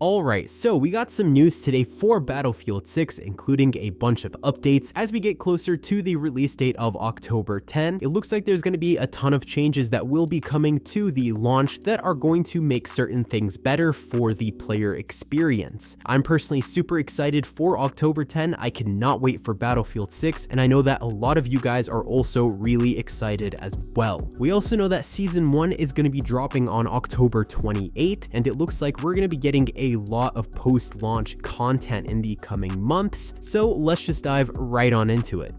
Alright, so we got some news today for Battlefield 6, including a bunch of updates. As we get closer to the release date of October 10, it looks like there's going to be a ton of changes that will be coming to the launch that are going to make certain things better for the player experience. I'm personally super excited for October 10. I cannot wait for Battlefield 6, and I know that a lot of you guys are also really excited as well. We also know that Season 1 is going to be dropping on October 28, and it looks like we're going to be getting a lot of post-launch content in the coming months, so let's just dive right on into it.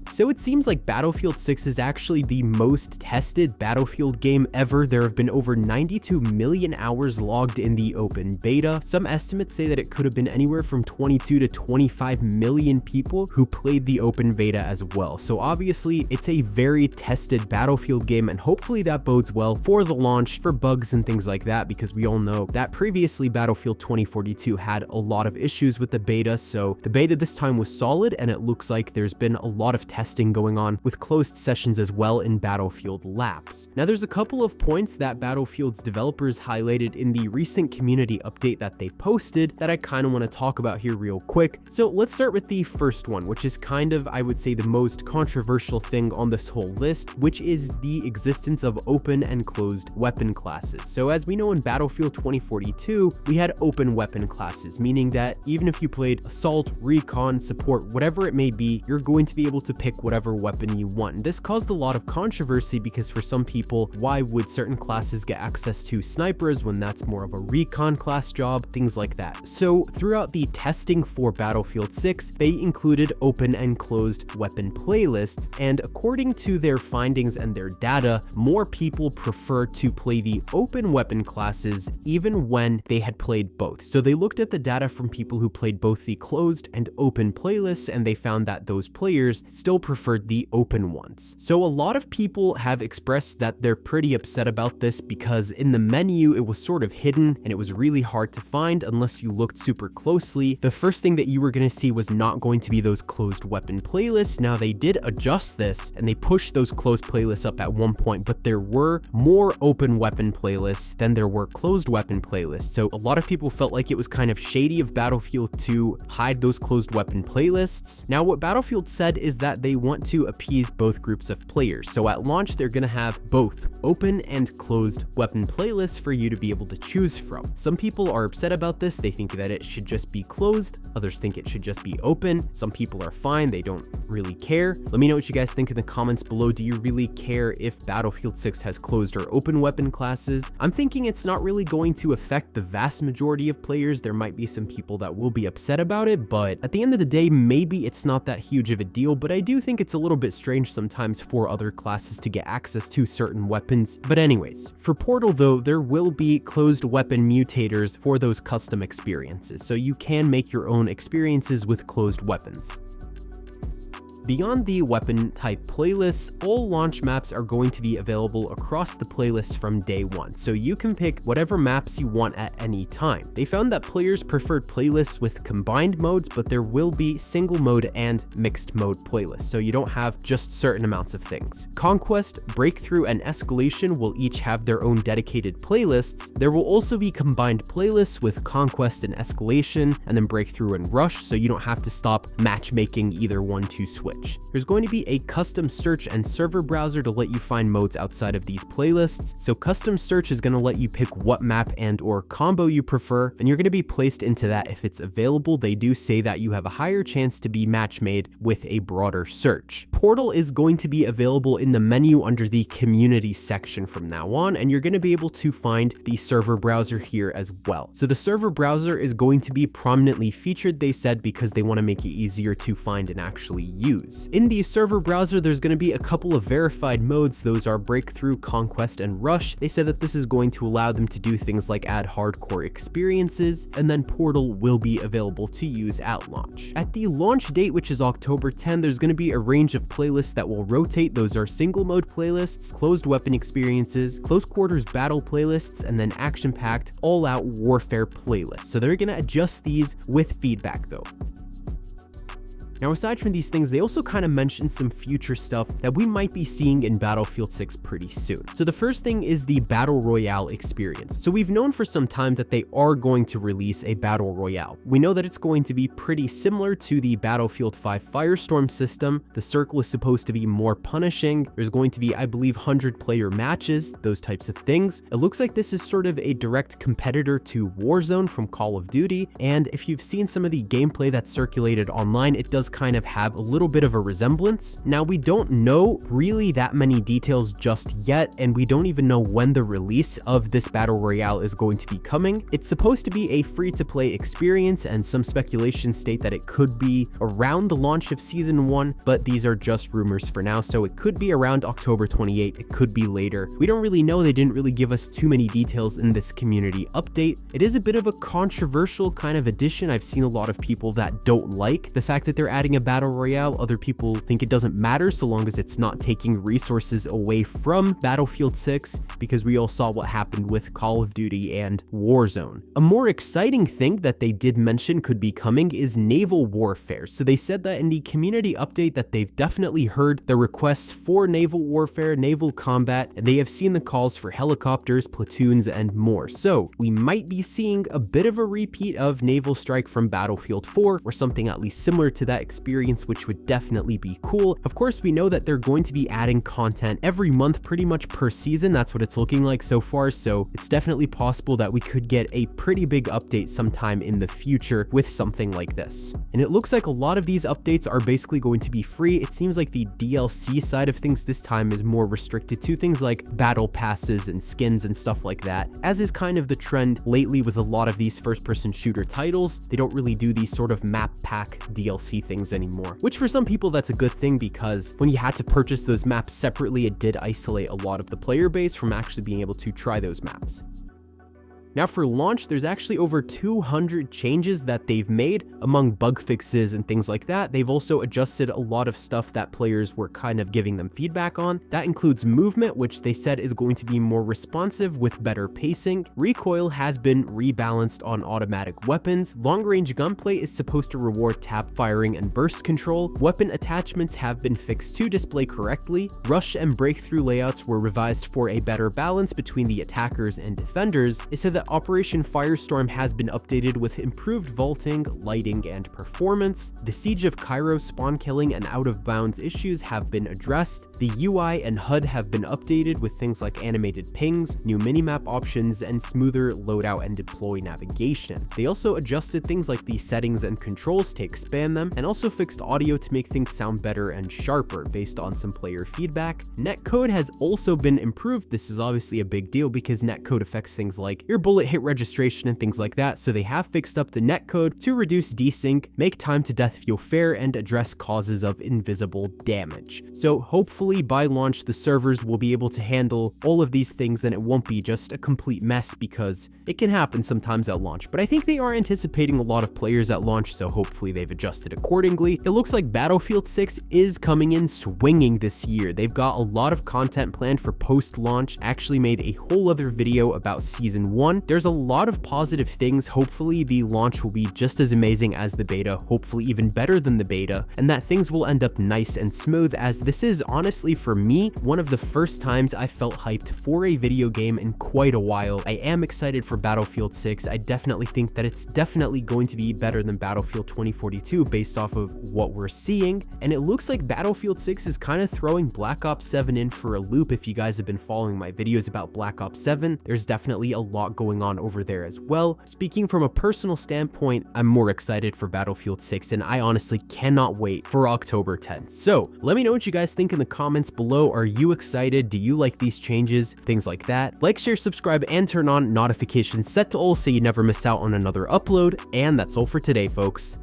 So it seems like Battlefield 6 is actually the most tested Battlefield game ever. There have been over 92 million hours logged in the open beta. Some estimates say that it could have been anywhere from 22 to 25 million people who played the open beta as well. So obviously it's a very tested Battlefield game, and hopefully that bodes well for the launch, for bugs and things like that, because we all know that previously Battlefield 2042 had a lot of issues with the beta. So the beta this time was solid, and it looks like there's been a lot of testing going on with closed sessions as well in Battlefield Labs. Now there's a couple of points that Battlefield's developers highlighted in the recent community update that they posted that I kind of want to talk about here real quick. So let's start with the first one, which is kind of, I would say, the most controversial thing on this whole list, which is the existence of open and closed weapon classes. So as we know, in Battlefield 2042, we had open weapon classes, meaning that even if you played assault, recon, support, whatever it may be, you're going to be able to pick whatever weapon you want. This caused a lot of controversy because for some people, why would certain classes get access to snipers when that's more of a recon class job, things like that. So throughout the testing for Battlefield 6, they included open and closed weapon playlists, and according to their findings and their data, more people prefer to play the open weapon classes even when they had played both. So they looked at the data from people who played both the closed and open playlists, and they found that those players still preferred the open ones. So a lot of people have expressed that they're pretty upset about this because in the menu it was sort of hidden and it was really hard to find unless you looked super closely. The first thing that you were going to see was not going to be those closed weapon playlists. Now they did adjust this and they pushed those closed playlists up at one point, but there were more open weapon playlists than there were closed weapon playlists. So a lot of people felt like it was kind of shady of Battlefield to hide those closed weapon playlists. Now what Battlefield said is that they want to appease both groups of players. So at launch, they're going to have both open and closed weapon playlists for you to be able to choose from. Some people are upset about this. They think that it should just be closed. Others think it should just be open. Some people are fine. They don't really care. Let me know what you guys think in the comments below. Do you really care if Battlefield 6 has closed or open weapon classes? I'm thinking it's not really going to affect the vast majority of players. There might be some people that will be upset about it, but at the end of the day, maybe it's not that huge of a deal, but I do think it's a little bit strange sometimes for other classes to get access to certain weapons. But anyways, for Portal though, there will be closed weapon mutators for those custom experiences, so you can make your own experiences with closed weapons. Beyond the weapon type playlists, all launch maps are going to be available across the playlist from day one, so you can pick whatever maps you want at any time. They found that players preferred playlists with combined modes, but there will be single mode and mixed mode playlists, so you don't have just certain amounts of things. Conquest, Breakthrough, and Escalation will each have their own dedicated playlists. There will also be combined playlists with Conquest and Escalation, and then Breakthrough and Rush, so you don't have to stop matchmaking either one to switch. There's going to be a custom search and server browser to let you find modes outside of these playlists. So custom search is going to let you pick what map and or combo you prefer, and you're going to be placed into that if it's available. They do say that you have a higher chance to be match made with a broader search. Portal is going to be available in the menu under the community section from now on, and you're going to be able to find the server browser here as well. So the server browser is going to be prominently featured, they said, because they want to make it easier to find and actually use. In the server browser, there's going to be a couple of verified modes. Those are Breakthrough, Conquest, and Rush. They said that this is going to allow them to do things like add hardcore experiences, and then Portal will be available to use at launch. At the launch date, which is October 10, there's going to be a range of playlists that will rotate. Those are single mode playlists, closed weapon experiences, close quarters battle playlists, and then action-packed all-out warfare playlists. So they're going to adjust these with feedback though. Now, aside from these things, they also kind of mentioned some future stuff that we might be seeing in Battlefield 6 pretty soon. So the first thing is the Battle Royale experience. So we've known for some time that they are going to release a Battle Royale. We know that it's going to be pretty similar to the Battlefield 5 Firestorm system. The circle is supposed to be more punishing. There's going to be, I believe, 100-player matches, those types of things. It looks like this is sort of a direct competitor to Warzone from Call of Duty, and if you've seen some of the gameplay that's circulated online, it does kind of have a little bit of a resemblance. Now, we don't know really that many details just yet, and we don't even know when the release of this Battle Royale is going to be coming. It's supposed to be a free-to-play experience, and some speculation state that it could be around the launch of Season 1, but these are just rumors for now, so it could be around October 28, it could be later. We don't really know, they didn't really give us too many details in this community update. It is a bit of a controversial kind of addition. I've seen a lot of people that don't like the fact that they're adding a Battle Royale. Other people think it doesn't matter so long as it's not taking resources away from Battlefield 6, because we all saw what happened with Call of Duty and Warzone. A more exciting thing that they did mention could be coming is naval warfare. So they said that in the community update that they've definitely heard the requests for naval warfare, naval combat, and they have seen the calls for helicopters, platoons, and more. So we might be seeing a bit of a repeat of Naval Strike from Battlefield 4, or something at least similar to that experience, which would definitely be cool. Of course, we know that they're going to be adding content every month, pretty much per season. That's what it's looking like so far, so it's definitely possible that we could get a pretty big update sometime in the future with something like this. And it looks like a lot of these updates are basically going to be free. It seems like the DLC side of things this time is more restricted to things like battle passes and skins and stuff like that, as is kind of the trend lately with a lot of these first-person shooter titles. They don't really do these sort of map pack DLC things anymore, which for some people that's a good thing, because when you had to purchase those maps separately, it did isolate a lot of the player base from actually being able to try those maps. Now for launch, there's actually over 200 changes that they've made among bug fixes and things like that. They've also adjusted a lot of stuff that players were kind of giving them feedback on. That includes movement, which they said is going to be more responsive with better pacing. Recoil has been rebalanced on automatic weapons. Long-range gunplay is supposed to reward tap firing and burst control. Weapon attachments have been fixed to display correctly. Rush and breakthrough layouts were revised for a better balance between the attackers and defenders. It said that Operation Firestorm has been updated with improved vaulting, lighting, and performance. The Siege of Cairo spawn killing and out of bounds issues have been addressed. The UI and HUD have been updated with things like animated pings, new minimap options, and smoother loadout and deploy navigation. They also adjusted things like the settings and controls to expand them, and also fixed audio to make things sound better and sharper based on some player feedback. Netcode has also been improved. This is obviously a big deal because netcode affects things like your bullet hit registration and things like that, so they have fixed up the netcode to reduce desync, make time to death feel fair, and address causes of invisible damage. So hopefully by launch the servers will be able to handle all of these things and it won't be just a complete mess, because it can happen sometimes at launch. But I think they are anticipating a lot of players at launch, so hopefully they've adjusted accordingly. It looks like Battlefield 6 is coming in swinging this year. They've got a lot of content planned for post-launch. I actually made a whole other video about Season 1. There's a lot of positive things. Hopefully the launch will be just as amazing as the beta, hopefully even better than the beta, and that things will end up nice and smooth, as this is honestly for me one of the first times I felt hyped for a video game in quite a while. I am excited for Battlefield 6. I definitely think that it's definitely going to be better than Battlefield 2042 based off of what we're seeing, and it looks like Battlefield 6 is kind of throwing Black Ops 7 in for a loop. If you guys have been following my videos about Black Ops 7, there's definitely a lot going on over there as well. Speaking from a personal standpoint, I'm more excited for Battlefield 6, and I honestly cannot wait for October 10th. So let me know what you guys think in the comments below. Are you excited? Do you like these changes? Things like that. Like, share, subscribe, and turn on notifications set to all so you never miss out on another upload. And that's all for today, folks.